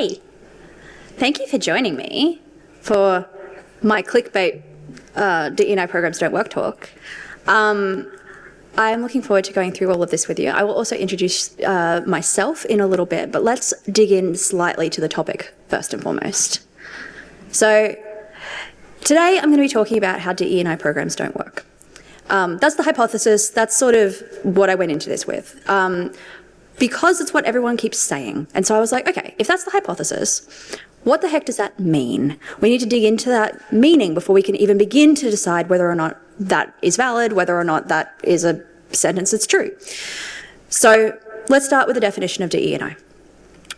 Hey, thank you for joining me for my clickbait DE&I programs don't work talk. I'm looking forward to going through all of this with you. I will also introduce myself in a little bit, but let's dig in slightly to the topic first and foremost. So today I'm going to be talking about how DE&I programs don't work. That's the hypothesis. That's sort of what I went into this with. Because it's what everyone keeps saying. And so I was like, okay, if that's the hypothesis, what the heck does that mean? We need to dig into that meaning before we can even begin to decide whether or not that is valid, whether or not that is a sentence that's true. So let's start with the definition of DE&I.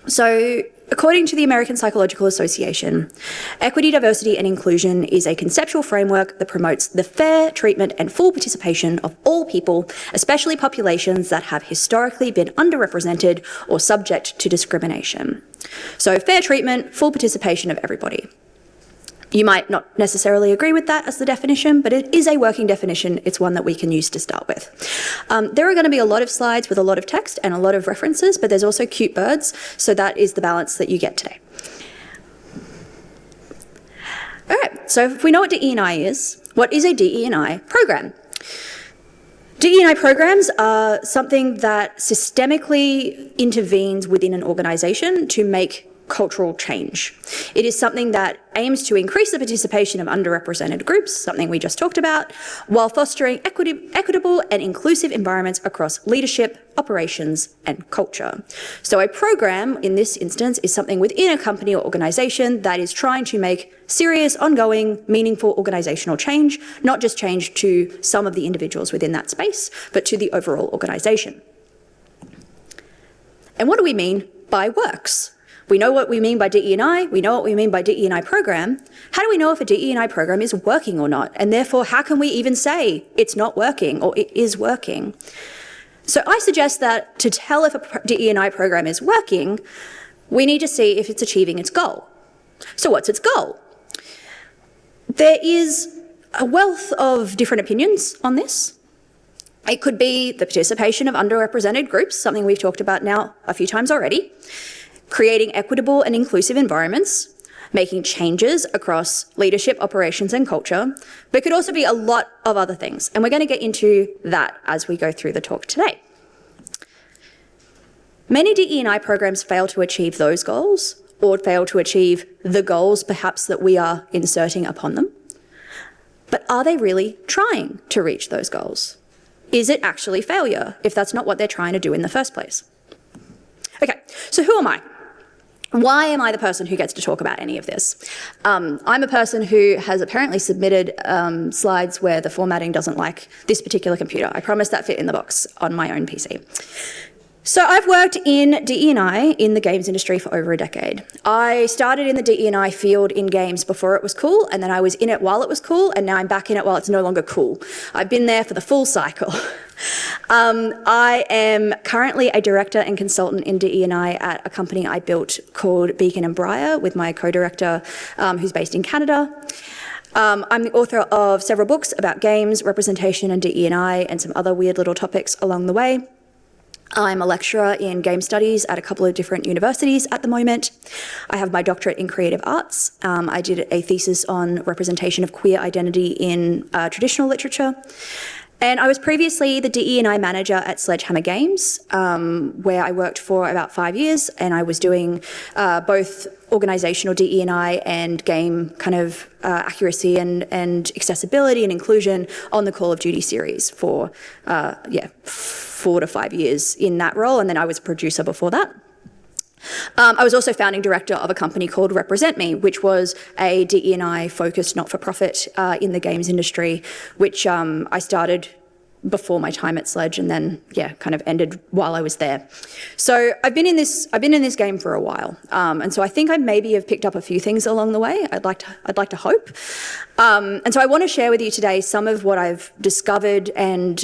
So according to the American Psychological Association, equity, diversity, and inclusion is a conceptual framework that promotes the fair treatment and full participation of all people, especially populations that have historically been underrepresented or subject to discrimination. So fair treatment, full participation of everybody. You might not necessarily agree with that as the definition, but it is a working definition. It's one that we can use to start with. There are going to be a lot of slides with a lot of text and a lot of references, but there's also cute birds, so that is the balance that you get today. All right, so if we know what DE&I is, what is a DE&I program? DE&I programs are something that systemically intervenes within an organisation to make cultural change. It is something that aims to increase the participation of underrepresented groups, something we just talked about, while fostering equitable and inclusive environments across leadership, operations, and culture. So a program, in this instance, is something within a company or organisation that is trying to make serious, ongoing, meaningful organisational change, not just change to some of the individuals within that space, but to the overall organisation. And what do we mean by works? We know what we mean by DE&I, we know what we mean by DE&I program. How do we know if a DE&I program is working or not? And therefore, how can we even say it's not working or it is working? So I suggest that to tell if a DE&I program is working, we need to see if it's achieving its goal. So what's its goal? There is a wealth of different opinions on this. It could be the participation of underrepresented groups, something we've talked about now a few times already. Creating equitable and inclusive environments, making changes across leadership, operations, and culture, but it could also be a lot of other things. And we're going to get into that as we go through the talk today. Many DE&I programs fail to achieve those goals or fail to achieve the goals perhaps that we are inserting upon them. But are they really trying to reach those goals? Is it actually failure if that's not what they're trying to do in the first place? Okay, so who am I? Why am I the person who gets to talk about any of this? I'm a person who has apparently submitted slides where the formatting doesn't like this particular computer. I promise that fit in the box on my own PC. So I've worked in DE&I in the games industry for over a decade. I started in the DE&I field in games before it was cool, and then I was in it while it was cool, and now I'm back in it while it's no longer cool. I've been there for the full cycle. I am currently a director and consultant in DE&I at a company I built called Beacon and Briar with my co-director who's based in Canada. I'm the author of several books about games, representation and DE&I and some other weird little topics along the way. I'm a lecturer in game studies at a couple of different universities at the moment. I have my doctorate in creative arts. I did a thesis on representation of queer identity in traditional literature. And I was previously the DE&I manager at Sledgehammer Games, where I worked for about 5 years, and I was doing both organisational DE&I and game kind of accuracy and accessibility and inclusion on the Call of Duty series for 4 to 5 years in that role, and then I was a producer before that. I was also founding director of a company called Represent Me, which was a DE&I focused not-for-profit in the games industry, which I started before my time at Sledge and then kind of ended while I was there. So I've been in this game for a while, and so I think I maybe have picked up a few things along the way. I'd like to hope, and so I want to share with you today some of what I've discovered and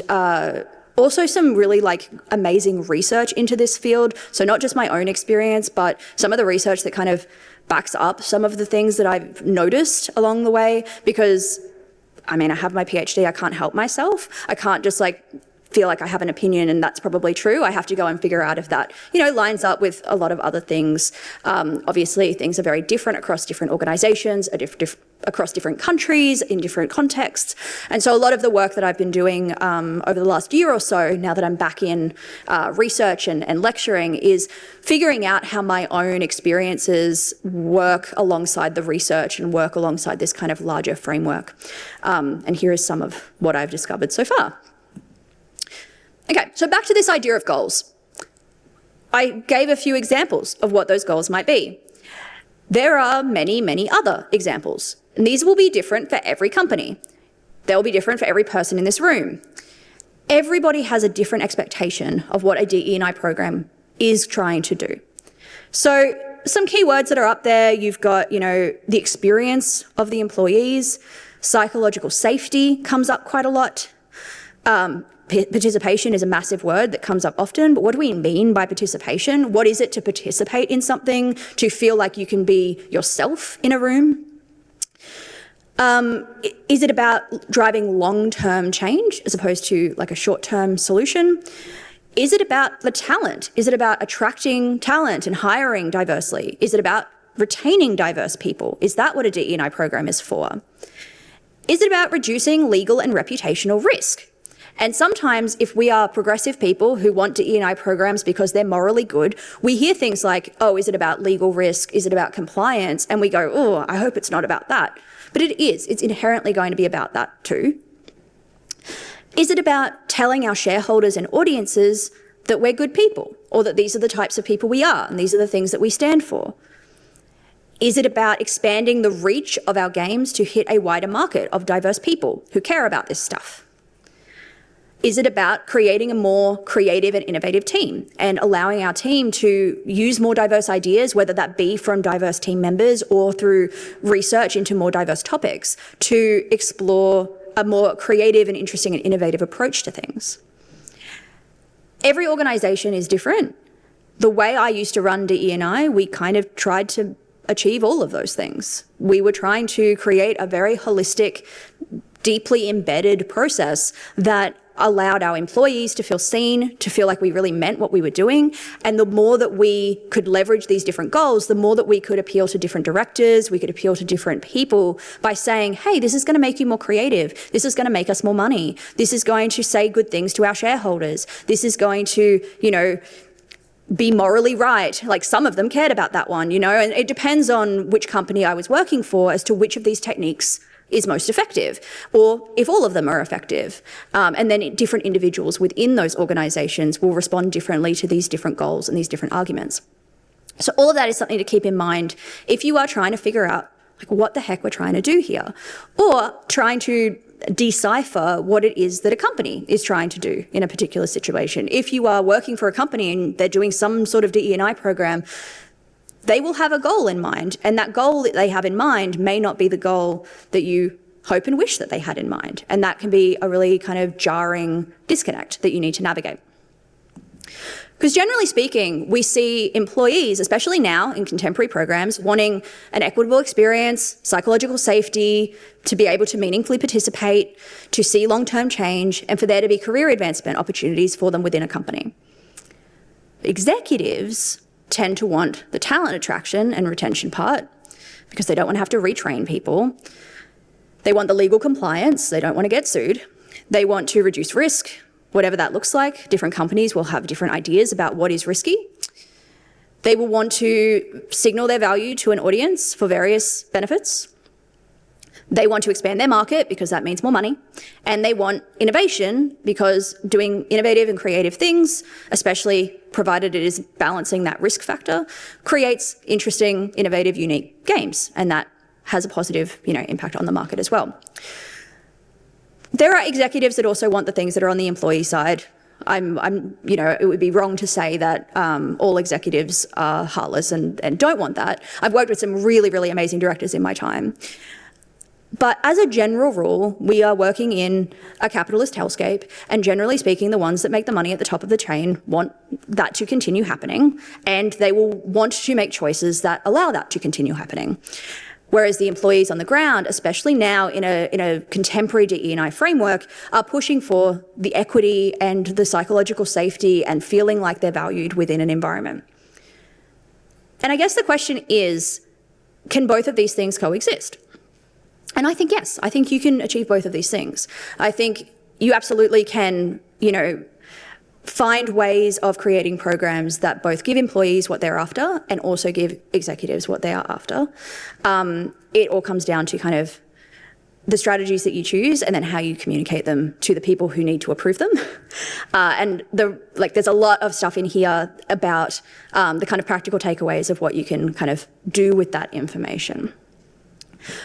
also some really amazing research into this field. So not just my own experience, but some of the research that kind of backs up some of the things that I've noticed along the way, because I mean, I have my PhD, I can't help myself. I can't just feel like I have an opinion and that's probably true. I have to go and figure out if that, lines up with a lot of other things. Obviously, things are very different across different organisations, across different countries, in different contexts. And so a lot of the work that I've been doing over the last year or so, now that I'm back in research and lecturing, is figuring out how my own experiences work alongside the research and work alongside this kind of larger framework. And here is some of what I've discovered so far. Okay, so back to this idea of goals. I gave a few examples of what those goals might be. There are many, many other examples, and these will be different for every company. They'll be different for every person in this room. Everybody has a different expectation of what a DE&I program is trying to do. So some key words that are up there, you've got, the experience of the employees, psychological safety comes up quite a lot. Participation is a massive word that comes up often, but what do we mean by participation? What is it to participate in something, to feel like you can be yourself in a room? Is it about driving long-term change as opposed to like a short-term solution? Is it about the talent? Is it about attracting talent and hiring diversely? Is it about retaining diverse people? Is that what a DE&I program is for? Is it about reducing legal and reputational risk? And sometimes if we are progressive people who want DE&I programs because they're morally good, we hear things like, oh, is it about legal risk? Is it about compliance? And we go, oh, I hope it's not about that. But it is. It's inherently going to be about that too. Is it about telling our shareholders and audiences that we're good people, or that these are the types of people we are and these are the things that we stand for? Is it about expanding the reach of our games to hit a wider market of diverse people who care about this stuff? Is it about creating a more creative and innovative team and allowing our team to use more diverse ideas, whether that be from diverse team members or through research into more diverse topics, to explore a more creative and interesting and innovative approach to things? Every organisation is different. The way I used to run DE&I, we kind of tried to achieve all of those things. We were trying to create a very holistic, deeply embedded process that allowed our employees to feel seen, to feel like we really meant what we were doing. And the more that we could leverage these different goals, the more that we could appeal to different directors, we could appeal to different people by saying, hey, this is going to make you more creative. This is going to make us more money. This is going to say good things to our shareholders. This is going to, be morally right. Like, some of them cared about that one, and it depends on which company I was working for as to which of these techniques is most effective, or if all of them are effective. And then different individuals within those organisations will respond differently to these different goals and these different arguments. So all of that is something to keep in mind if you are trying to figure out what the heck we're trying to do here, or trying to decipher what it is that a company is trying to do in a particular situation. If you are working for a company and they're doing some sort of DE&I program, they will have a goal in mind, and that goal that they have in mind may not be the goal that you hope and wish that they had in mind. And that can be a really kind of jarring disconnect that you need to navigate. Because generally speaking, we see employees, especially now in contemporary programs, wanting an equitable experience, psychological safety, to be able to meaningfully participate, to see long-term change, and for there to be career advancement opportunities for them within a company. Executives tend to want the talent attraction and retention part because they don't want to have to retrain people. They want the legal compliance. They don't want to get sued. They want to reduce risk, whatever that looks like. Different companies will have different ideas about what is risky. They will want to signal their value to an audience for various benefits. They want to expand their market because that means more money. And they want innovation because doing innovative and creative things, especially provided it is balancing that risk factor, creates interesting, innovative, unique games. And that has a positive, impact on the market as well. There are executives that also want the things that are on the employee side. It would be wrong to say that all executives are heartless and don't want that. I've worked with some really, really amazing directors in my time. But as a general rule, we are working in a capitalist hellscape, and generally speaking, the ones that make the money at the top of the chain want that to continue happening, and they will want to make choices that allow that to continue happening. Whereas the employees on the ground, especially now in a contemporary DE&I framework, are pushing for the equity and the psychological safety and feeling like they're valued within an environment. And I guess the question is, can both of these things coexist? And I think yes, I think you can achieve both of these things. I think you absolutely can, find ways of creating programs that both give employees what they're after and also give executives what they are after. It all comes down to kind of the strategies that you choose and then how you communicate them to the people who need to approve them. And there's a lot of stuff in here about the kind of practical takeaways of what you can kind of do with that information.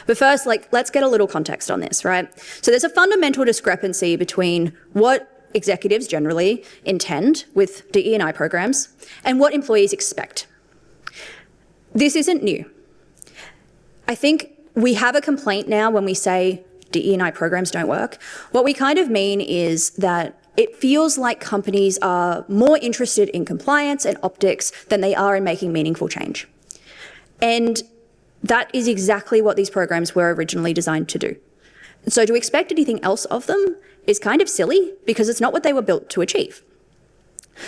But first, let's get a little context on this, right? So there's a fundamental discrepancy between what executives generally intend with DE&I programs and what employees expect. This isn't new. I think we have a complaint now when we say DE&I programs don't work. What we kind of mean is that it feels like companies are more interested in compliance and optics than they are in making meaningful change. And that is exactly what these programs were originally designed to do. So to expect anything else of them is kind of silly because it's not what they were built to achieve.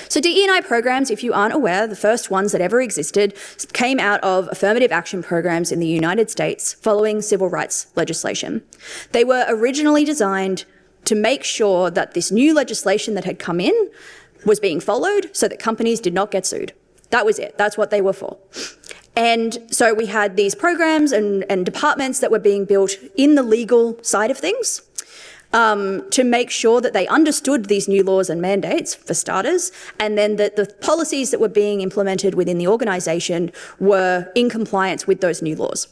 So DE&I programs, if you aren't aware, the first ones that ever existed came out of affirmative action programs in the United States following civil rights legislation. They were originally designed to make sure that this new legislation that had come in was being followed so that companies did not get sued. That was it. That's what they were for. And so we had these programs and departments that were being built in the legal side of things to make sure that they understood these new laws and mandates, for starters, and then that the policies that were being implemented within the organisation were in compliance with those new laws.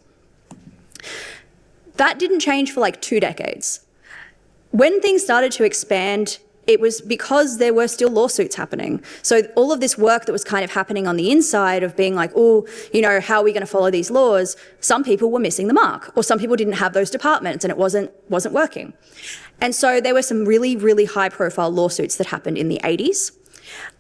That didn't change for 2 decades. When things started to expand, it was because there were still lawsuits happening. So all of this work that was kind of happening on the inside of being like, how are we going to follow these laws? Some people were missing the mark, or some people didn't have those departments and it wasn't working. And so there were some really, really high profile lawsuits that happened in the 80s.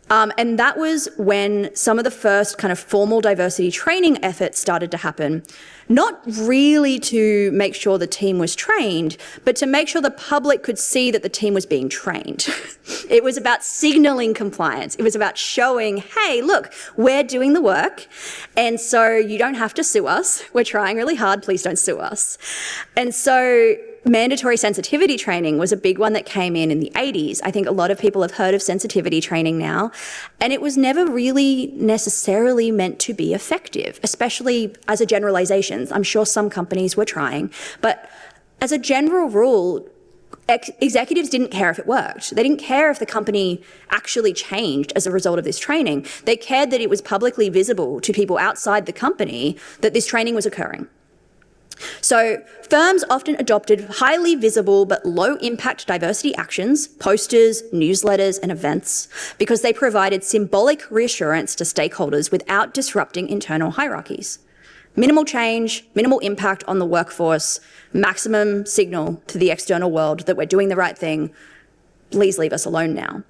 And that was when some of the first kind of formal diversity training efforts started to happen, not really to make sure the team was trained, but to make sure the public could see that the team was being trained. It was about signaling compliance. It was about showing, hey, look, we're doing the work, and so you don't have to sue us. We're trying really hard. Please don't sue us. And so mandatory sensitivity training was a big one that came in the 80s. I think a lot of people have heard of sensitivity training now, and it was never really necessarily meant to be effective, especially as a generalization. I'm sure some companies were trying, but as a general rule, executives didn't care if it worked. They didn't care if the company actually changed as a result of this training. They cared that it was publicly visible to people outside the company that this training was occurring. So firms often adopted highly visible but low impact diversity actions, posters, newsletters, and events because they provided symbolic reassurance to stakeholders without disrupting internal hierarchies. Minimal change, minimal impact on the workforce, maximum signal to the external world that we're doing the right thing. Please leave us alone now.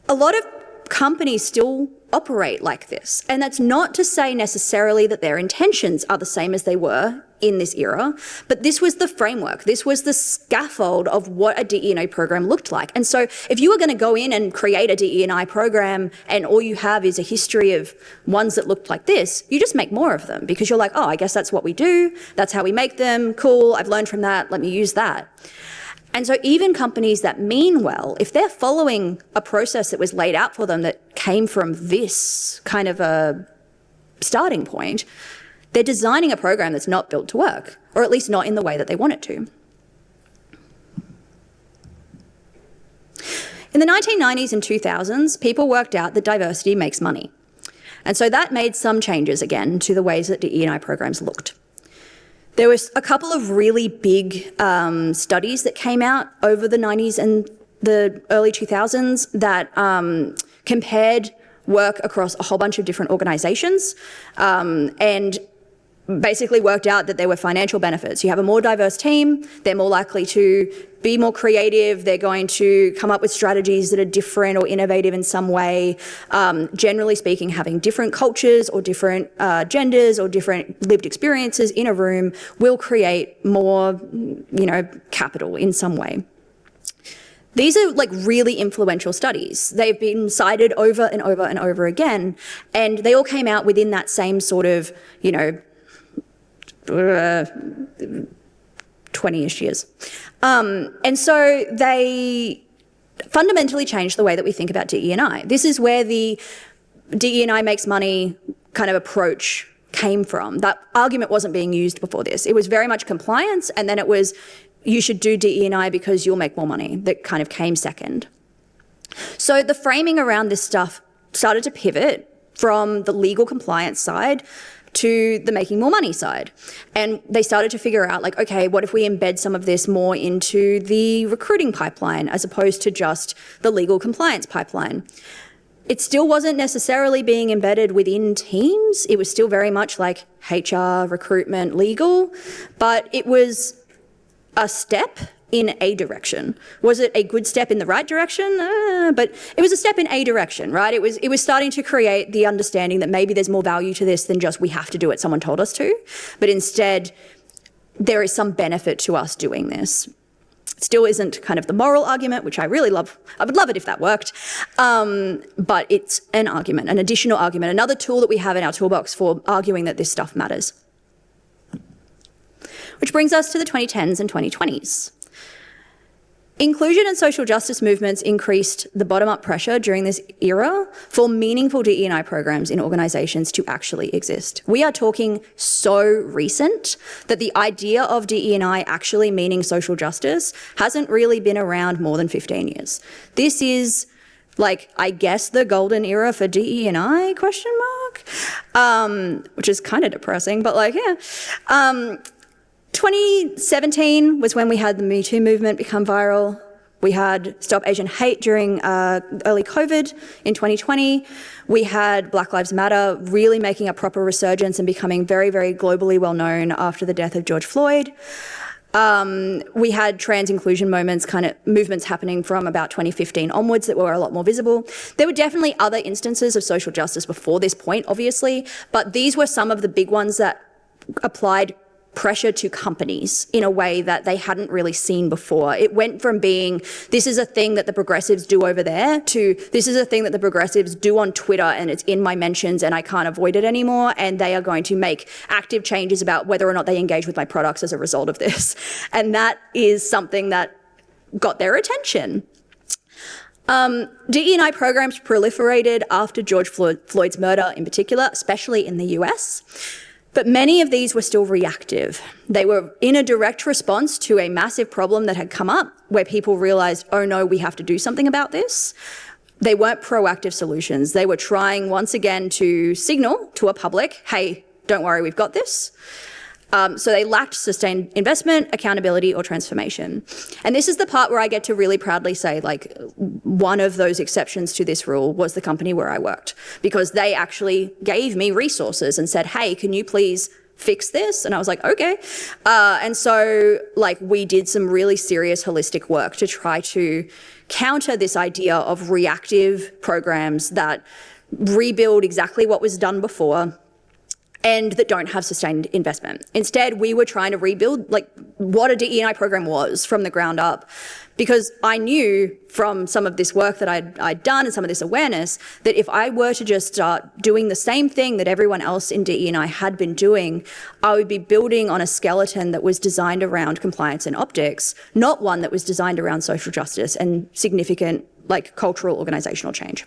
A lot of companies still operate like this, and that's not to say necessarily that their intentions are the same as they were in this era, but this was the framework, this was the scaffold of what a DE&I program looked like. And so if you were going to go in and create a DE&I program and all you have is a history of ones that looked like this, you just make more of them because you're like, oh, I guess that's what we do, that's how we make them, cool, I've learned from that, let me use that. And so even companies that mean well, if they're following a process that was laid out for them that came from this kind of a starting point, they're designing a program that's not built to work, or at least not in the way that they want it to. In the 1990s and 2000s, people worked out that diversity makes money. And so that made some changes again to the ways that DE&I programs looked. There was a couple of really big studies that came out over the 90s and the early 2000s that compared work across a whole bunch of different organisations and basically worked out that there were financial benefits. You have a more diverse team, they're more likely to be more creative, they're going to come up with strategies that are different or innovative in some way. Generally speaking, having different cultures or different genders or different lived experiences in a room will create more, capital in some way. These are like really influential studies. They've been cited over and over and over again, and they all came out within that same sort of, 20-ish years. And so they fundamentally changed the way that we think about DE&I. This is where the DE&I makes money kind of approach came from. That argument wasn't being used before this. It was very much compliance, and then it was you should do DE&I because you'll make more money. That kind of came second. So the framing around this stuff started to pivot from the legal compliance side to the making more money side. And they started to figure out, like, okay, what if we embed some of this more into the recruiting pipeline as opposed to just the legal compliance pipeline? It still wasn't necessarily being embedded within teams. It was still very much like HR, recruitment, legal, but it was a step in a direction. Was it a good step in the right direction? But it was a step in a direction, right? It was starting to create the understanding that maybe there's more value to this than just we have to do it, someone told us to, but instead there is some benefit to us doing this. It still isn't kind of the moral argument, which I really love. I would love it if that worked. But it's an argument, an additional argument, another tool that we have in our toolbox for arguing that this stuff matters. Which brings us to the 2010s and 2020s. Inclusion and social justice movements increased the bottom-up pressure during this era for meaningful DE&I programs in organisations to actually exist. We are talking so recent that the idea of DE&I actually meaning social justice hasn't really been around more than 15 years. This is, like, I guess the golden era for DE&I, question mark? Which is kind of depressing, but like, yeah. 2017 was when we had the Me Too movement become viral. We had Stop Asian Hate during early COVID in 2020. We had Black Lives Matter really making a proper resurgence and becoming very, very globally well known after the death of George Floyd. We had trans inclusion movements happening from about 2015 onwards that were a lot more visible. There were definitely other instances of social justice before this point, obviously, but these were some of the big ones that applied pressure to companies in a way that they hadn't really seen before. It went from being, this is a thing that the progressives do over there, to this is a thing that the progressives do on Twitter and it's in my mentions and I can't avoid it anymore, and they are going to make active changes about whether or not they engage with my products as a result of this. And that is something that got their attention. DE&I programs proliferated after George Floyd's murder in particular, especially in the US. But many of these were still reactive. They were in a direct response to a massive problem that had come up where people realised, oh no, we have to do something about this. They weren't proactive solutions. They were trying once again to signal to a public, hey, don't worry, we've got this. So they lacked sustained investment, accountability, or transformation. And this is the part where I get to really proudly say, like, one of those exceptions to this rule was the company where I worked, because they actually gave me resources and said, hey, can you please fix this? And I was like, okay. And so, like, we did some really serious holistic work to try to counter this idea of reactive programs that rebuild exactly what was done before and that don't have sustained investment. Instead, we were trying to rebuild like what a DE&I program was from the ground up, because I knew from some of this work that I'd done and some of this awareness that if I were to just start doing the same thing that everyone else in DE&I had been doing, I would be building on a skeleton that was designed around compliance and optics, not one that was designed around social justice and significant like cultural organizational change.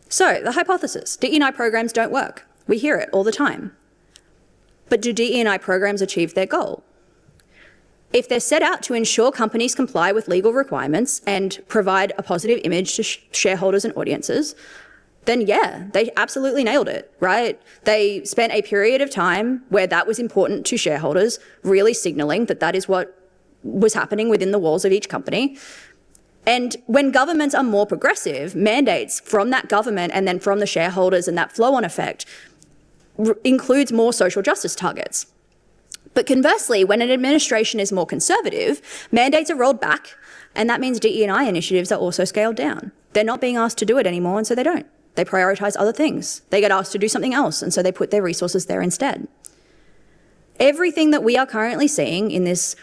So, the hypothesis, DE&I programs don't work. We hear it all the time. But do DE&I programs achieve their goal? If they're set out to ensure companies comply with legal requirements and provide a positive image to shareholders and audiences, then yeah, they absolutely nailed it, right? They spent a period of time where that was important to shareholders, really signaling that that is what was happening within the walls of each company. And when governments are more progressive, mandates from that government and then from the shareholders and that flow-on effect includes more social justice targets. But conversely, when an administration is more conservative, mandates are rolled back, and that means DE&I initiatives are also scaled down. They're not being asked to do it anymore, and so they don't. They prioritise other things. They get asked to do something else, and so they put their resources there instead. Everything that we are currently seeing in this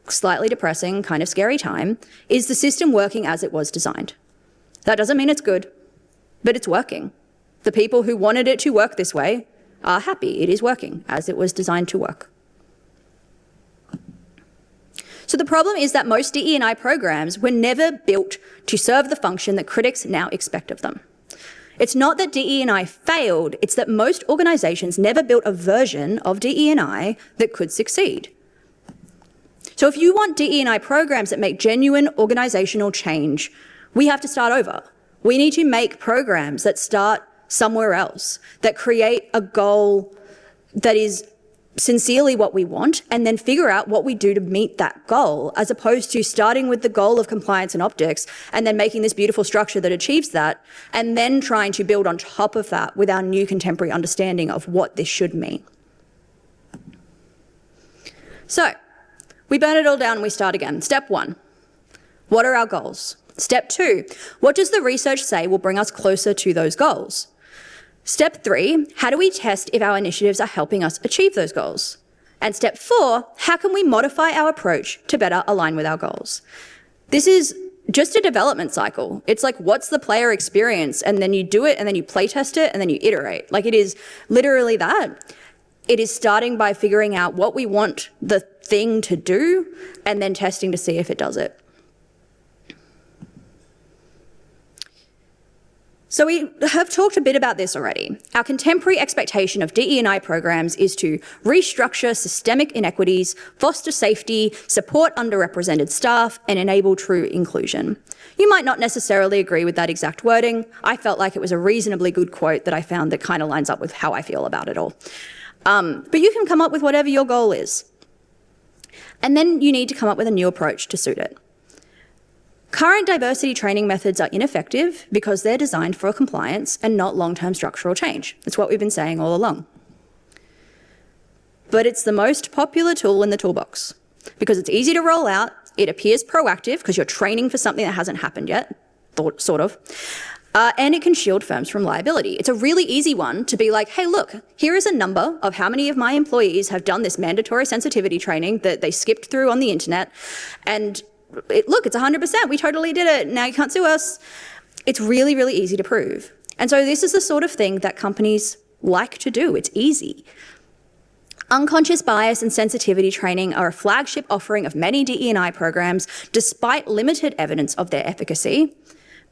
slightly depressing, kind of scary time is the system working as it was designed. That doesn't mean it's good, but it's working. The people who wanted it to work this way are happy it is working as it was designed to work. So the problem is that most DE&I programs were never built to serve the function that critics now expect of them. It's not that DE&I failed, it's that most organisations never built a version of DE&I that could succeed. So if you want DE&I programs that make genuine organisational change, we have to start over. We need to make programs that start somewhere else, that create a goal that is sincerely what we want, and then figure out what we do to meet that goal, as opposed to starting with the goal of compliance and optics and then making this beautiful structure that achieves that, and then trying to build on top of that with our new contemporary understanding of what this should mean. So, we burn it all down and we start again. Step 1, what are our goals? Step 2, what does the research say will bring us closer to those goals? Step 3, how do we test if our initiatives are helping us achieve those goals? And step 4, how can we modify our approach to better align with our goals? This is just a development cycle. It's like, what's the player experience? And then you do it, and then you play test it, and then you iterate. Like, it is literally that. It is starting by figuring out what we want the thing to do, and then testing to see if it does it. So we have talked a bit about this already. Our contemporary expectation of DE&I programs is to restructure systemic inequities, foster safety, support underrepresented staff, and enable true inclusion. You might not necessarily agree with that exact wording. I felt like it was a reasonably good quote that I found that kind of lines up with how I feel about it all. But you can come up with whatever your goal is. And then you need to come up with a new approach to suit it. Current diversity training methods are ineffective because they're designed for compliance and not long-term structural change. It's what we've been saying all along. But it's the most popular tool in the toolbox because it's easy to roll out, it appears proactive because you're training for something that hasn't happened yet, sort of, and it can shield firms from liability. It's a really easy one to be like, hey, look, here is a number of how many of my employees have done this mandatory sensitivity training that they skipped through on the internet, and look, it's 100%, we totally did it, now you can't sue us. It's really, really easy to prove. And so this is the sort of thing that companies like to do. It's easy. Unconscious bias and sensitivity training are a flagship offering of many DE&I programs, despite limited evidence of their efficacy,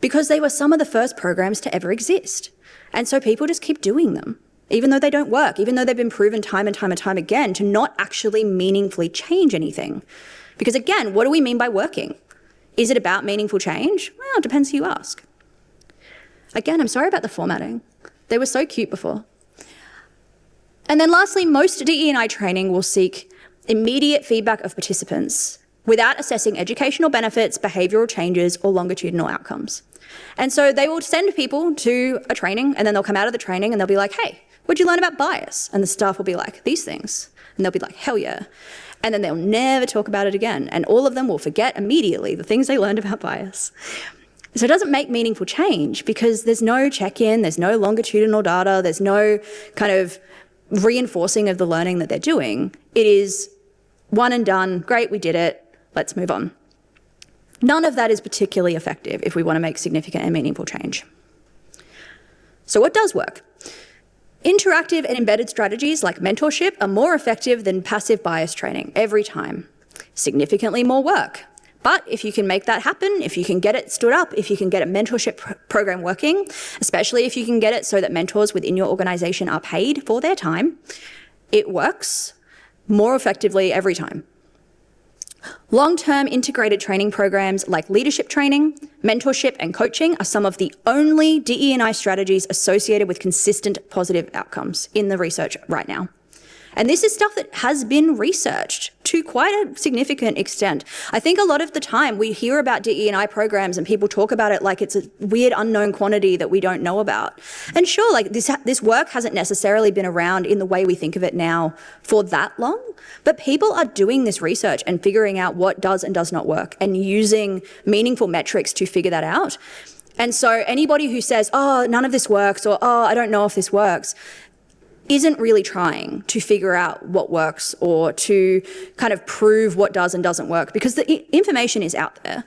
because they were some of the first programs to ever exist. And so people just keep doing them, even though they don't work, even though they've been proven time and time and time again to not actually meaningfully change anything. Because again, what do we mean by working? Is it about meaningful change? Well, it depends who you ask. Again, I'm sorry about the formatting. They were so cute before. And then lastly, most DE&I training will seek immediate feedback of participants without assessing educational benefits, behavioural changes, or longitudinal outcomes. And so they will send people to a training, and then they'll come out of the training and they'll be like, hey, what'd you learn about bias? And the staff will be like, these things. And they'll be like, hell yeah. And then they'll never talk about it again. And all of them will forget immediately the things they learned about bias. So it doesn't make meaningful change because there's no check-in, there's no longitudinal data, there's no kind of reinforcing of the learning that they're doing. It is one and done, great, we did it, let's move on. None of that is particularly effective if we want to make significant and meaningful change. So what does work? Interactive and embedded strategies like mentorship are more effective than passive bias training every time. Significantly more work. But if you can make that happen, if you can get it stood up, if you can get a mentorship program working, especially if you can get it so that mentors within your organisation are paid for their time, it works more effectively every time. Long-term integrated training programs like leadership training, mentorship and coaching are some of the only DE&I strategies associated with consistent positive outcomes in the research right now. And this is stuff that has been researched to quite a significant extent. I think a lot of the time we hear about DE&I programs and people talk about it like it's a weird unknown quantity that we don't know about. And sure, like this work hasn't necessarily been around in the way we think of it now for that long, but people are doing this research and figuring out what does and does not work and using meaningful metrics to figure that out. And so anybody who says, oh, none of this works, or oh, I don't know if this works, isn't really trying to figure out what works or to kind of prove what does and doesn't work, because the information is out there.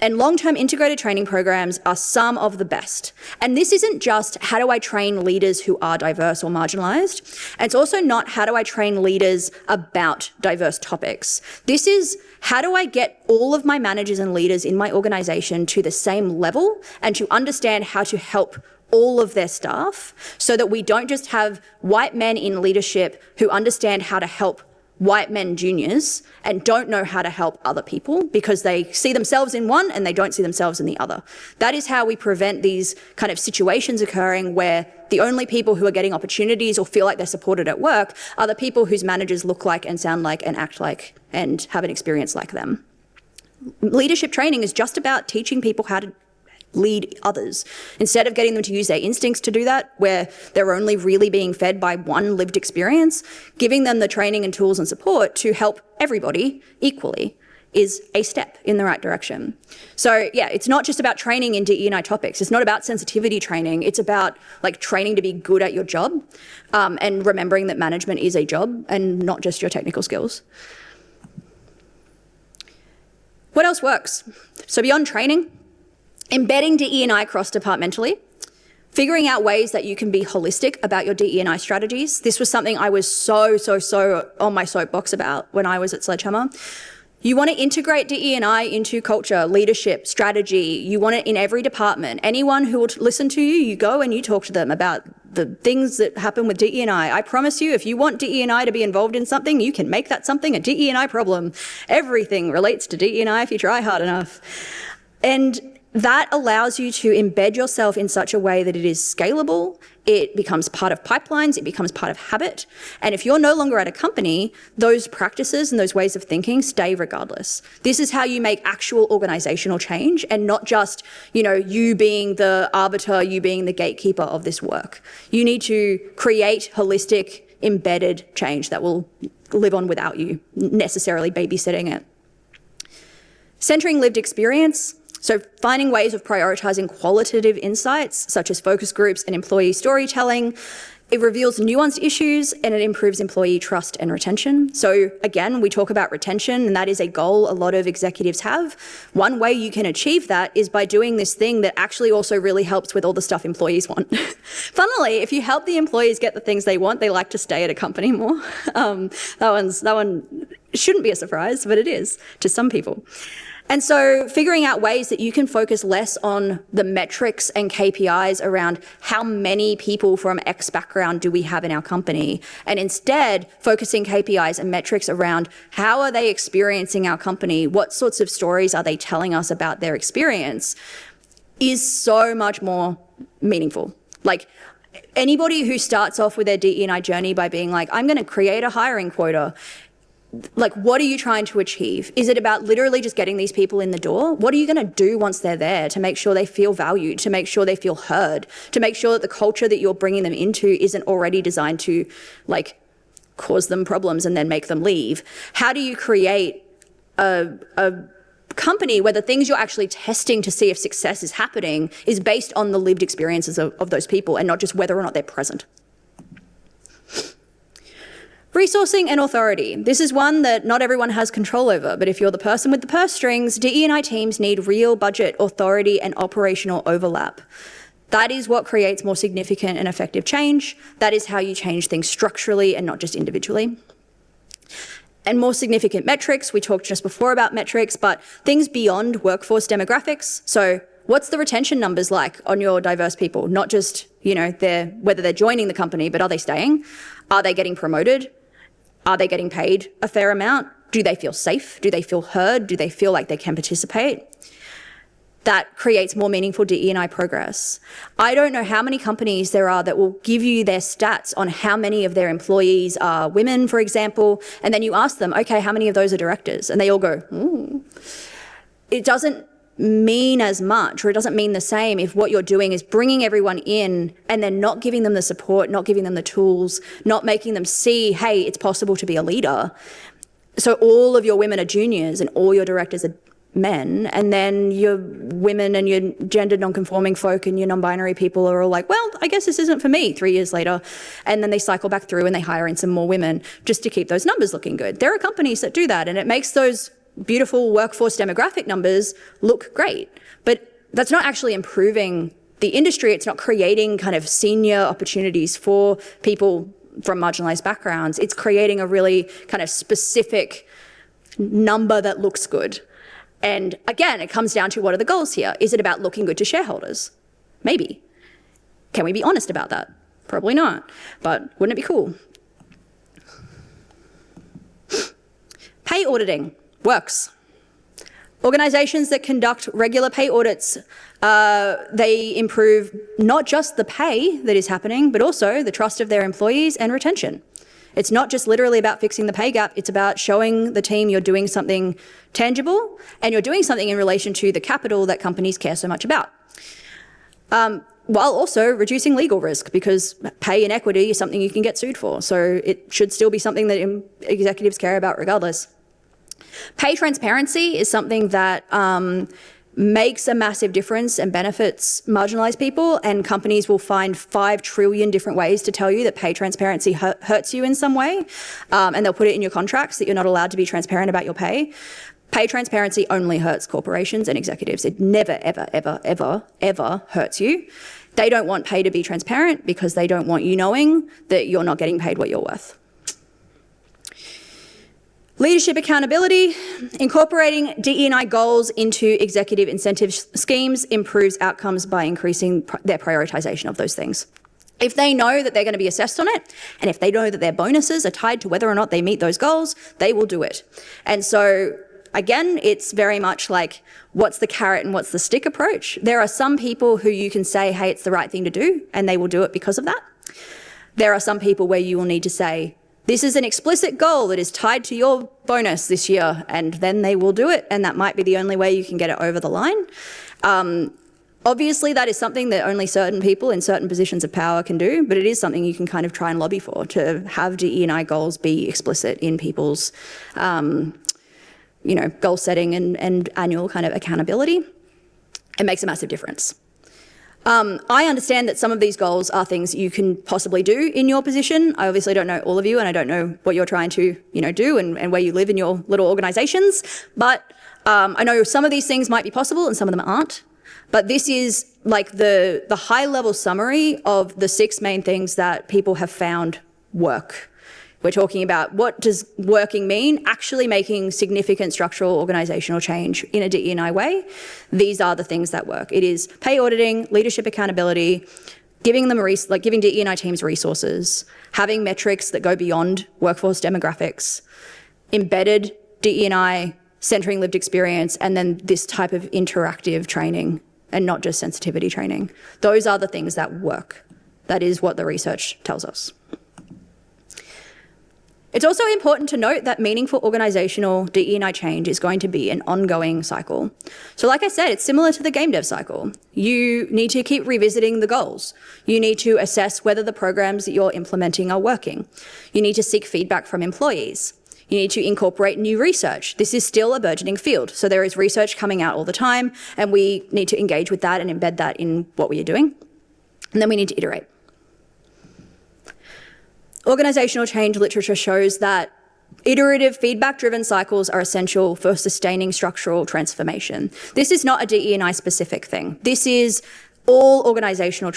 And long-term integrated training programs are some of the best. And this isn't just how do I train leaders who are diverse or marginalised. And it's also not how do I train leaders about diverse topics. This is how do I get all of my managers and leaders in my organisation to the same level and to understand how to help all of their staff so that we don't just have white men in leadership who understand how to help white men juniors and don't know how to help other people because they see themselves in one and they don't see themselves in the other. That is how we prevent these kind of situations occurring where the only people who are getting opportunities or feel like they're supported at work are the people whose managers look like and sound like and act like and have an experience like them. Leadership training is just about teaching people how to lead others. Instead of getting them to use their instincts to do that, where they're only really being fed by one lived experience, giving them the training and tools and support to help everybody equally is a step in the right direction. So yeah, it's not just about training in DE&I topics. It's not about sensitivity training. It's about like training to be good at your job and remembering that management is a job and not just your technical skills. What else works? So beyond training, embedding DE&I cross-departmentally, figuring out ways that you can be holistic about your DE&I strategies. This was something I was so on my soapbox about when I was at Sledgehammer. You want to integrate DE&I into culture, leadership, strategy. You want it in every department. Anyone who will listen to you, you go and you talk to them about the things that happen with DE&I. I promise you, if you want DE&I to be involved in something, you can make that something a DE&I problem. Everything relates to DE&I if you try hard enough. And that allows you to embed yourself in such a way that it is scalable, it becomes part of pipelines, it becomes part of habit. And if you're no longer at a company, those practices and those ways of thinking stay regardless. This is how you make actual organizational change and not just, you being the arbiter, you being the gatekeeper of this work. You need to create holistic, embedded change that will live on without you necessarily babysitting it. Centering lived experience. So finding ways of prioritising qualitative insights, such as focus groups and employee storytelling. It reveals nuanced issues and it improves employee trust and retention. So again, we talk about retention, and that is a goal a lot of executives have. One way you can achieve that is by doing this thing that actually also really helps with all the stuff employees want. Funnily, if you help the employees get the things they want, they like to stay at a company more. That one shouldn't be a surprise, but it is to some people. And so figuring out ways that you can focus less on the metrics and KPIs around how many people from X background do we have in our company, and instead focusing KPIs and metrics around how are they experiencing our company, what sorts of stories are they telling us about their experience, is so much more meaningful. Like, anybody who starts off with their DE&I journey by being like, I'm going to create a hiring quota, like, what are you trying to achieve? Is it about literally just getting these people in the door? What are you going to do once they're there to make sure they feel valued, to make sure they feel heard, to make sure that the culture that you're bringing them into isn't already designed to, like, cause them problems and then make them leave? How do you create a company where the things you're actually testing to see if success is happening is based on the lived experiences of those people and not just whether or not they're present? Resourcing and authority. This is one that not everyone has control over, but if you're the person with the purse strings, DE&I teams need real budget, authority, and operational overlap. That is what creates more significant and effective change. That is how you change things structurally and not just individually. And more significant metrics. We talked just before about metrics, but things beyond workforce demographics. So what's the retention numbers like on your diverse people? Not just, whether they're joining the company, but are they staying? Are they getting promoted? Are they getting paid a fair amount? Do they feel safe? Do they feel heard? Do they feel like they can participate? that creates more meaningful DE&I progress. I don't know how many companies there are that will give you their stats on how many of their employees are women, for example, and then you ask them, okay, how many of those are directors? And they all go, It doesn't mean as much, or it doesn't mean the same if what you're doing is bringing everyone in and then not giving them the support, not giving them the tools, not making them see, hey, it's possible to be a leader. So all of your women are juniors and all your directors are men, and then your women and your gender non-conforming folk and your non-binary people are all like, well, I guess this isn't for me 3 years later. And then they cycle back through and they hire in some more women just to keep those numbers looking good. There are companies that do that, and it makes those beautiful workforce demographic numbers look great. But that's not actually improving the industry. It's not creating kind of senior opportunities for people from marginalized backgrounds. It's creating a really kind of specific number that looks good. And again, it comes down to, what are the goals here? Is it about looking good to shareholders? Maybe. Can we be honest about that? Probably not, but wouldn't it be cool? Pay auditing works. Organisations that conduct regular pay audits, they improve not just the pay that is happening, but also the trust of their employees and retention. It's not just literally about fixing the pay gap, it's about showing the team you're doing something tangible and you're doing something in relation to the capital that companies care so much about. While also reducing legal risk, because pay inequity is something you can get sued for. So it should still be something that executives care about regardless. Pay transparency is something that makes a massive difference and benefits marginalized people, and companies will find 5 trillion different ways to tell you that pay transparency hurts you in some way, and they'll put it in your contracts that you're not allowed to be transparent about your pay. Pay transparency only hurts corporations and executives. It never, ever, ever, ever, ever hurts you. They don't want pay to be transparent because they don't want you knowing that you're not getting paid what you're worth. Leadership accountability. Incorporating DE&I goals into executive incentive schemes improves outcomes by increasing their prioritisation of those things. If they know that they're going to be assessed on it, and if they know that their bonuses are tied to whether or not they meet those goals, they will do it. And so, again, it's very much like, what's the carrot and what's the stick approach? There are some people who you can say, hey, it's the right thing to do, and they will do it because of that. There are some people where you will need to say, this is an explicit goal that is tied to your bonus this year, and then they will do it, and that might be the only way you can get it over the line. Obviously, that is something that only certain people in certain positions of power can do, but it is something you can kind of try and lobby for, to have DE&I goals be explicit in people's goal setting and annual kind of accountability. It makes a massive difference. I understand that some of these goals are things you can possibly do in your position. I obviously don't know all of you, and I don't know what you're trying to, do and where you live in your little organisations. But I know some of these things might be possible and some of them aren't. But this is like the high-level summary of the 6 main things that people have found work. We're talking about, what does working mean? Actually making significant structural organisational change in a DE&I way. These are the things that work. It is pay auditing, leadership accountability, giving DE&I teams resources, having metrics that go beyond workforce demographics, embedded DE&I, centering lived experience, and then this type of interactive training and not just sensitivity training. Those are the things that work. That is what the research tells us. It's also important to note that meaningful organisational DE&I change is going to be an ongoing cycle. So like I said, it's similar to the game dev cycle. You need to keep revisiting the goals. You need to assess whether the programs that you're implementing are working. You need to seek feedback from employees. You need to incorporate new research. This is still a burgeoning field, so there is research coming out all the time, and we need to engage with that and embed that in what we are doing. And then we need to iterate. Organisational change literature shows that iterative feedback-driven cycles are essential for sustaining structural transformation. This is not a DE&I specific thing. This is all organisational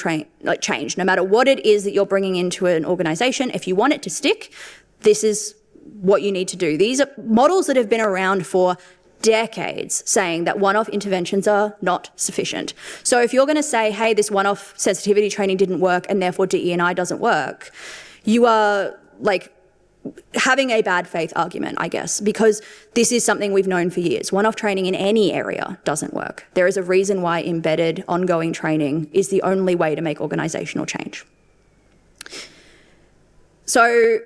change. No matter what it is that you're bringing into an organisation, if you want it to stick, this is what you need to do. These are models that have been around for decades, saying that one-off interventions are not sufficient. So if you're going to say, hey, this one-off sensitivity training didn't work and therefore DE&I doesn't work, you are having a bad faith argument, I guess, because this is something we've known for years. One-off training in any area doesn't work. There is a reason why embedded, ongoing training is the only way to make organisational change. So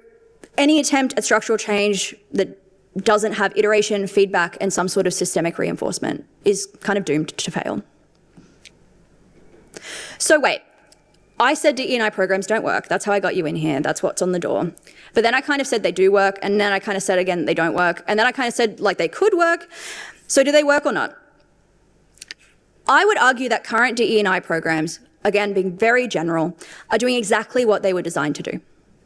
any attempt at structural change that doesn't have iteration, feedback, and some sort of systemic reinforcement is kind of doomed to fail. So wait, I said DE&I programs don't work. That's how I got you in here. That's what's on the door. But then I kind of said they do work, and then I kind of said again they don't work, and then I kind of said like they could work. So do they work or not? I would argue that current DE&I programs, again being very general, are doing exactly what they were designed to do.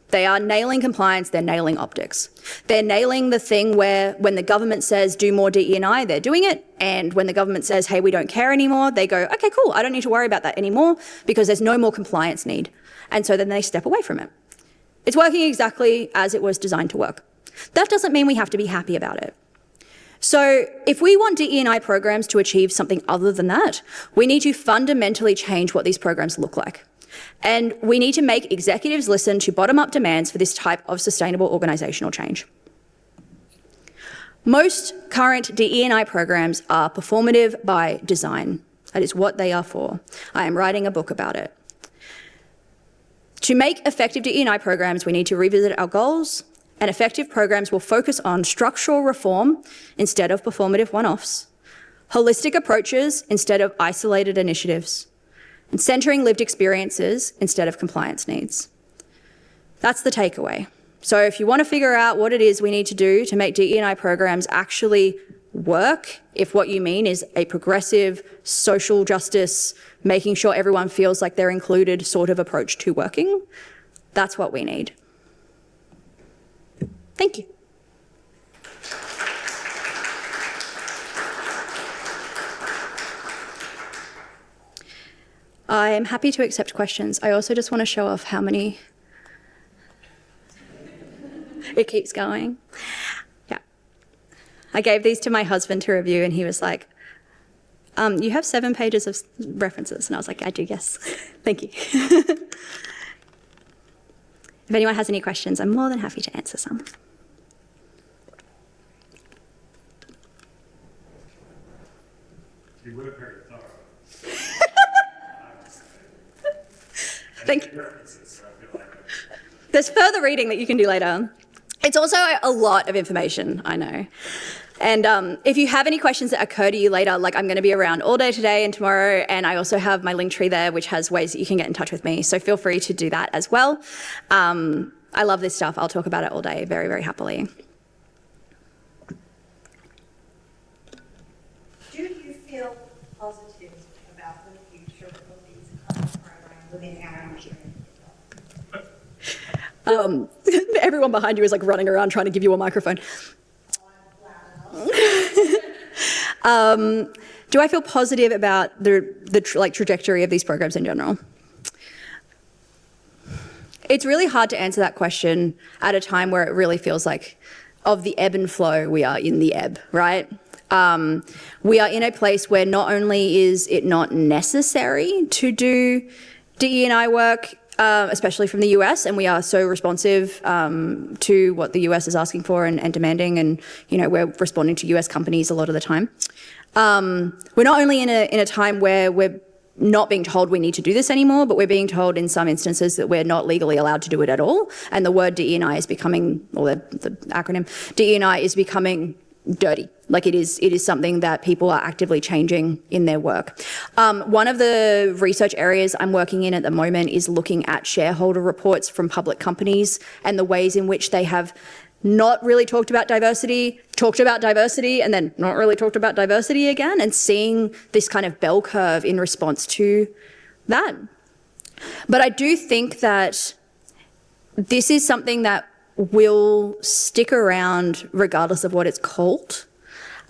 They are nailing compliance, they're nailing optics. They're nailing the thing where when the government says do more DE&I, they're doing it. And when the government says, hey, we don't care anymore, they go, okay, cool, I don't need to worry about that anymore because there's no more compliance need. And so then they step away from it. It's working exactly as it was designed to work. That doesn't mean we have to be happy about it. So if we want DE&I programs to achieve something other than that, we need to fundamentally change what these programs look like. And we need to make executives listen to bottom-up demands for this type of sustainable organisational change. Most current DE&I programs are performative by design. That is what they are for. I am writing a book about it. To make effective DE&I programs, we need to revisit our goals, and effective programs will focus on structural reform instead of performative one-offs, holistic approaches instead of isolated initiatives, and centering lived experiences instead of compliance needs. That's the takeaway. So if you want to figure out what it is we need to do to make DE&I programs actually work, if what you mean is a progressive social justice, making sure everyone feels like they're included sort of approach to working, that's what we need. Thank you. I am happy to accept questions. I also just want to show off how many. It keeps going. Yeah. I gave these to my husband to review and he was like, you have 7 pages of references. And I was like, I do, yes. Thank you. If anyone has any questions, I'm more than happy to answer some. You were very thorough. Thank you. There's further reading that you can do later. It's also a lot of information, I know. And if you have any questions that occur to you later, like I'm going to be around all day today and tomorrow, and I also have my link tree there, which has ways that you can get in touch with me. So feel free to do that as well. I love this stuff. I'll talk about it all day very, very happily. Do you feel positive about the future of these kind of programs within our industry? Everyone behind you is like running around trying to give you a microphone. Do I feel positive about the trajectory of these programs in general? It's really hard to answer that question at a time where it really feels like of the ebb and flow, we are in the ebb, right? We are in a place where not only is it not necessary to do DE&I work, especially from the US, and we are so responsive to what the US is asking for and demanding, and we're responding to US companies a lot of the time. We're not only in a time where we're not being told we need to do this anymore, but we're being told in some instances that we're not legally allowed to do it at all, and the word DE&I is becoming, or the acronym DE&I is becoming dirty. Like it is something that people are actively changing in their work. One of the research areas I'm working in at the moment is looking at shareholder reports from public companies and the ways in which they have not really talked about diversity, and then not really talked about diversity again, and seeing this kind of bell curve in response to that. But I do think that this is something that will stick around regardless of what it's called.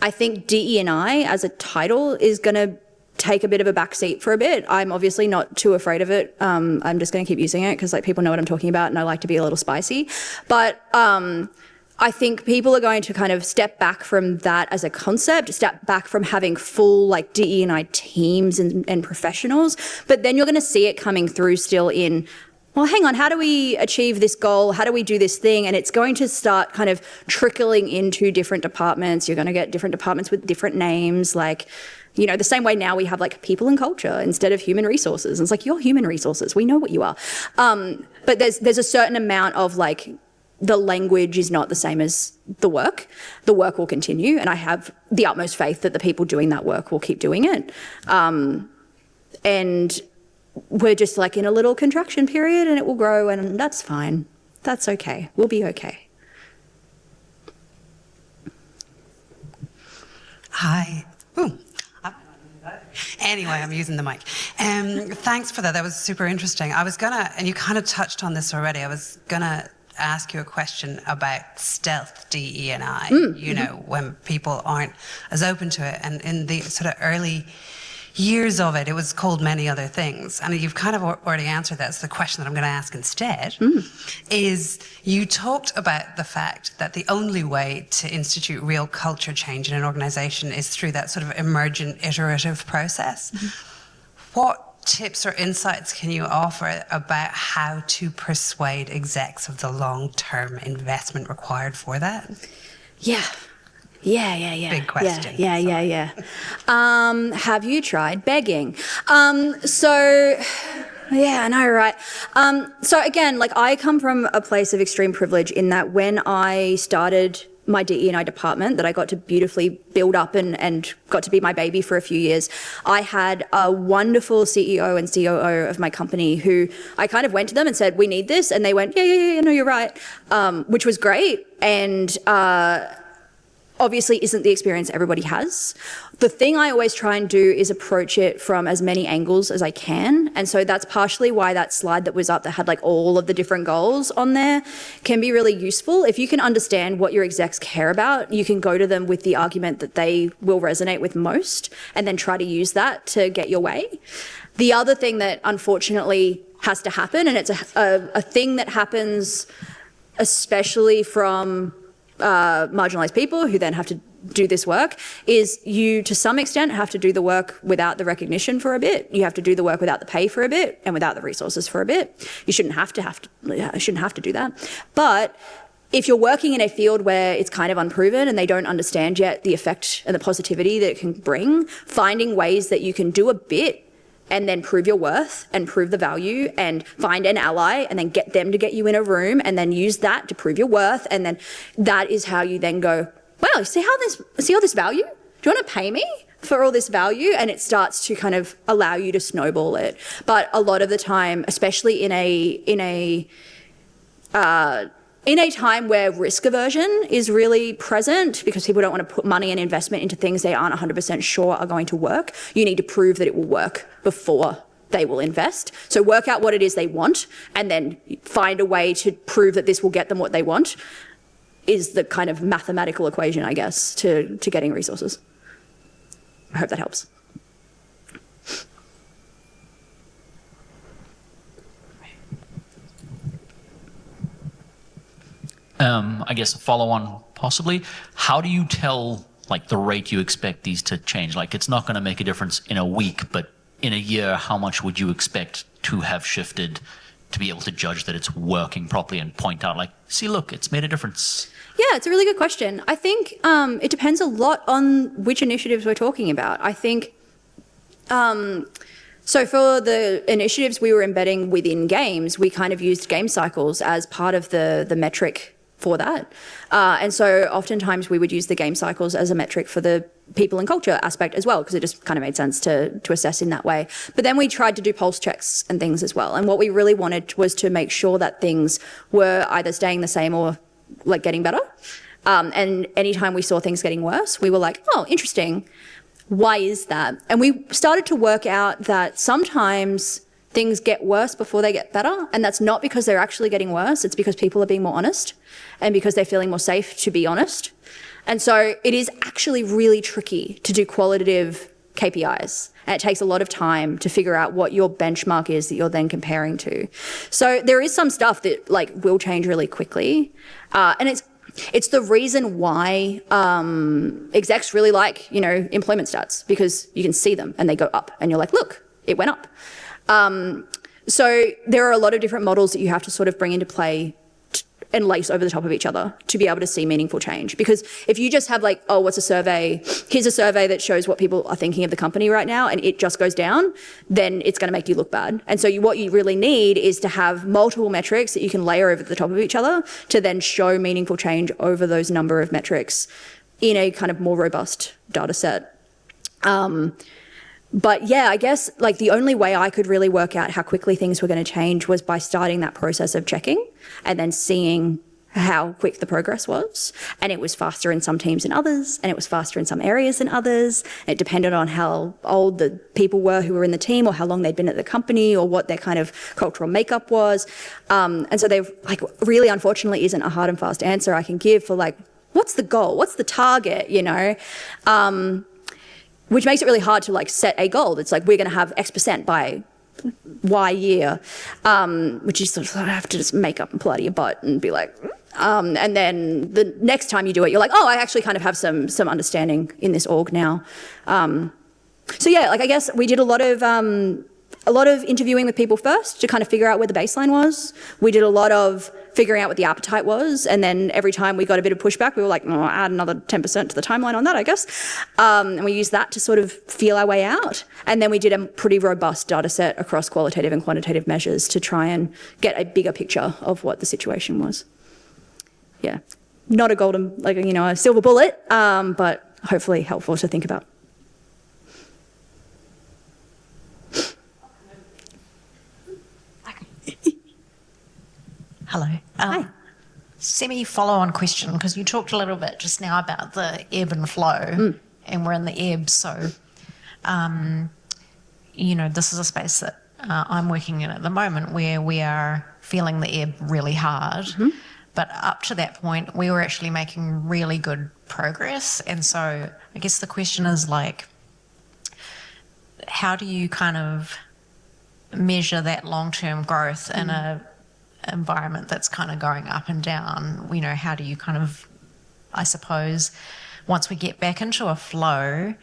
I think DE&I as a title is going to take a bit of a backseat for a bit. I'm obviously not too afraid of it. I'm just going to keep using it because people know what I'm talking about and I like to be a little spicy. But I think people are going to kind of step back from that as a concept, step back from having full DE&I teams and professionals, but then you're going to see it coming through still in well, hang on, how do we achieve this goal? How do we do this thing? And it's going to start kind of trickling into different departments. You're going to get different departments with different names, like, you know, the same way now we have like people and culture instead of human resources. And it's like, you're human resources. We know what you are. But there's a certain amount of like, the language is not the same as the work. The work will continue. And I have the utmost faith that the people doing that work will keep doing it. And we're just like in a little contraction period and it will grow, and that's fine. That's okay. We'll be okay. Hi. Ooh. Anyway, I'm using the mic. Thanks for that. That was super interesting. I was gonna, and you kind of touched on this already, I was gonna ask you a question about stealth DE&I, you know, when people aren't as open to it. And in the sort of early years of it, it was called many other things. And you've kind of already answered that. So the question that I'm going to ask instead is, you talked about the fact that the only way to institute real culture change in an organization is through that sort of emergent, iterative process. What tips or insights can you offer about how to persuade execs of the long-term investment required for that? Yeah. Big question. Yeah. Have you tried begging? So, yeah, I know, right? So again, like I come from a place of extreme privilege in that when I started my DE&I department that I got to beautifully build up and got to be my baby for a few years, I had a wonderful CEO and COO of my company who I kind of went to them and said, we need this. And they went, yeah, no, you're right, which was great. And obviously isn't the experience everybody has. The thing I always try and do is approach it from as many angles as I can. And so that's partially why that slide that was up that had like all of the different goals on there can be really useful. If you can understand what your execs care about, you can go to them with the argument that they will resonate with most and then try to use that to get your way. The other thing that unfortunately has to happen, and it's a thing that happens especially from marginalized people who then have to do this work, is you to some extent have to do the work without the recognition for a bit. You have to do the work without the pay for a bit and without the resources for a bit. You shouldn't have to do that. But if you're working in a field where it's kind of unproven and they don't understand yet the effect and the positivity that it can bring, finding ways that you can do a bit and then prove your worth and prove the value and find an ally and then get them to get you in a room and then use that to prove your worth. And then that is how you then go, wow, see all this value? Do you want to pay me for all this value? And it starts to kind of allow you to snowball it. But a lot of the time, especially in a time where risk aversion is really present because people don't want to put money and investment into things they aren't 100% sure are going to work, you need to prove that it will work before they will invest. So work out what it is they want and then find a way to prove that this will get them what they want is the kind of mathematical equation, I guess, to getting resources. I hope that helps. I guess a follow-on possibly. How do you tell like the rate you expect these to change? Like it's not going to make a difference in a week, but in a year, how much would you expect to have shifted to be able to judge that it's working properly and point out like, see, look, it's made a difference? Yeah, it's a really good question. I think it depends a lot on which initiatives we're talking about. I think, so for the initiatives we were embedding within games, we kind of used game cycles as part of the metric for that. And so oftentimes we would use the game cycles as a metric for the people and culture aspect as well, because it just kind of made sense to assess in that way. But then we tried to do pulse checks and things as well. And what we really wanted was to make sure that things were either staying the same or like getting better. And anytime we saw things getting worse, we were like, oh, interesting. Why is that? And we started to work out that sometimes things get worse before they get better. And that's not because they're actually getting worse. It's because people are being more honest and because they're feeling more safe to be honest. And so it is actually really tricky to do qualitative KPIs. And it takes a lot of time to figure out what your benchmark is that you're then comparing to. So there is some stuff that like will change really quickly. And it's the reason why execs really like, employment stats, because you can see them and they go up and you're like, look, it went up. So there are a lot of different models that you have to sort of bring into play and lace over the top of each other to be able to see meaningful change. Because if you just have like, oh, what's a survey? Here's a survey that shows what people are thinking of the company right now, and it just goes down, then it's going to make you look bad. And so what you really need is to have multiple metrics that you can layer over the top of each other to then show meaningful change over those number of metrics in a kind of more robust data set. But yeah, I guess like the only way I could really work out how quickly things were going to change was by starting that process of checking and then seeing how quick the progress was. And it was faster in some teams than others, and it was faster in some areas than others. It depended on how old the people were who were in the team, or how long they'd been at the company, or what their kind of cultural makeup was. And so they've like really, unfortunately, isn't a hard and fast answer I can give for like, what's the goal? What's the target? You know? Which makes it really hard to like set a goal. It's like, we're going to have X% by Y year, which you sort of have to just make up and pull out of your butt and be like, and then the next time you do it, you're like, oh, I actually kind of have some understanding in this org now. So yeah, like I guess we did a lot of interviewing with people first to kind of figure out where the baseline was. We did a lot of figuring out what the appetite was, and then every time we got a bit of pushback, we were like, oh, add another 10% to the timeline on that, I guess. And we used that to sort of feel our way out. And then we did a pretty robust data set across qualitative and quantitative measures to try and get a bigger picture of what the situation was. Yeah, not a golden, like, you know, a silver bullet, but hopefully helpful to think about. Hello. Hi. Semi-follow-on question, because you talked a little bit just now about the ebb and flow, and we're in the ebb. So, you know, this is a space that I'm working in at the moment where we are feeling the ebb really hard. But up to that point, we were actually making really good progress. And so I guess the question is like, how do you kind of measure that long-term growth in a environment that's kind of going up and down? You know, how do you kind of, I suppose, once we get back into a flow,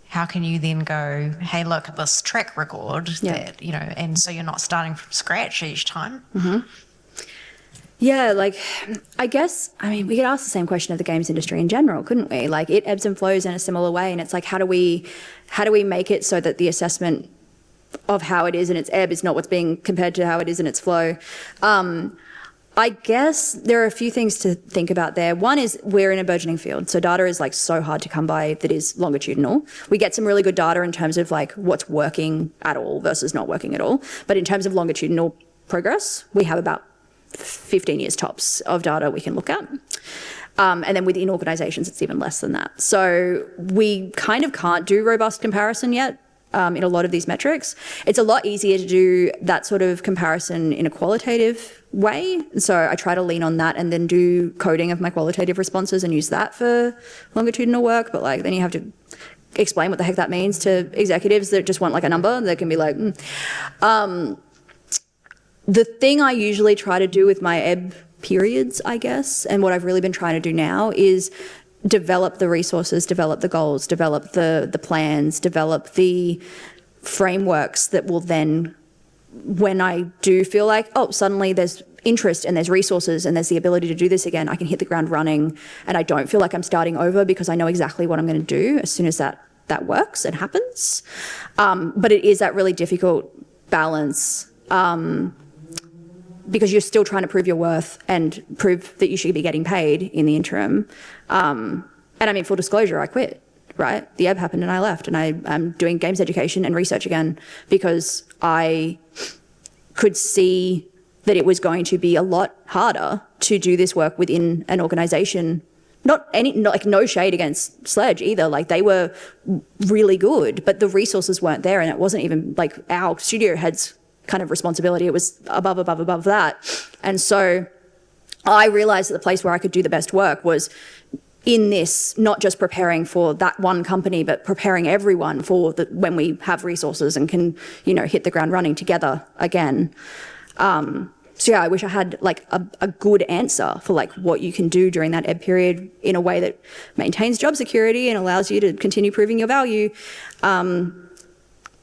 how can you then go, hey, look at this track record that, you know, and so you're not starting from scratch each time? Yeah, like, I guess, I mean, we could ask the same question of the games industry in general, couldn't we? Like, it ebbs and flows in a similar way, and it's like, how do we make it so that the assessment of how it is in its ebb is not what's being compared to how it is in its flow? I guess there are a few things to think about there. One is we're in a burgeoning field, so data is like so hard to come by that is longitudinal. We get some really good data in terms of like what's working at all versus not working at all. But in terms of longitudinal progress, we have about 15 years tops of data we can look at. And then within organisations, it's even less than that. So we kind of can't do robust comparison yet. In a lot of these metrics, it's a lot easier to do that sort of comparison in a qualitative way. So I try to lean on that and then do coding of my qualitative responses and use that for longitudinal work. But like, then you have to explain what the heck that means to executives that just want like a number. They can be like, The thing I usually try to do with my ebb periods, I guess, and what I've really been trying to do now is develop the resources, develop the goals, develop the plans, develop the frameworks that will then, when I do feel like, oh, suddenly there's interest and there's resources and there's the ability to do this again, I can hit the ground running and I don't feel like I'm starting over because I know exactly what I'm going to do as soon as that works and happens. But it is that really difficult balance because you're still trying to prove your worth and prove that you should be getting paid in the interim. And I mean, full disclosure, I quit, right? The ebb happened and I left, and I'm doing games education and research again because I could see that it was going to be a lot harder to do this work within an organisation. Not no shade against Sledge either. Like, they were really good, but the resources weren't there, and it wasn't even like our studio heads kind of responsibility. It was above that. And so I realized that the place where I could do the best work was in this, not just preparing for that one company, but preparing everyone for when we have resources and can, you know, hit the ground running together again. So yeah, I wish I had like a good answer for like what you can do during that ebb period in a way that maintains job security and allows you to continue proving your value.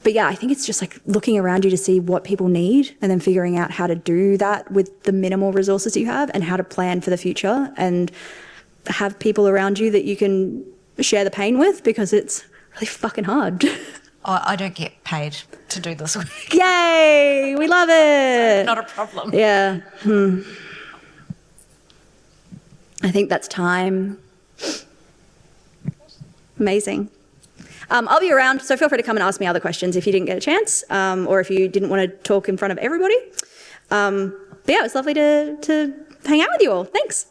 But yeah, I think it's just like looking around you to see what people need and then figuring out how to do that with the minimal resources you have and how to plan for the future and have people around you that you can share the pain with, because it's really fucking hard. Oh, I don't get paid to do this work. Yay! We love it. Not a problem. Yeah. I think that's time. Amazing. I'll be around, so feel free to come and ask me other questions if you didn't get a chance, or if you didn't want to talk in front of everybody. But yeah, it was lovely to hang out with you all. Thanks.